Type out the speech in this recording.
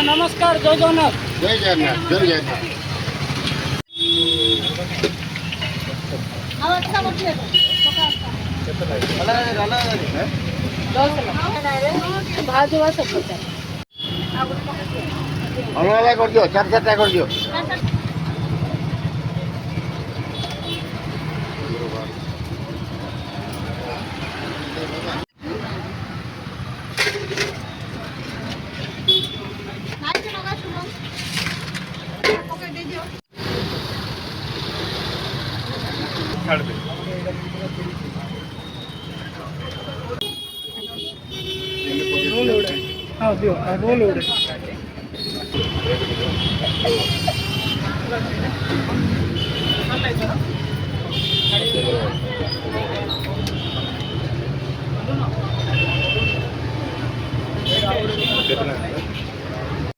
नमस्कार जय जगन्नाथ जय जगन्नाथ जय जगन्नाथ अलग अलग कर दियो चार चार कर दियो छाड़ दे हाँ दियो रोल उड़े कितना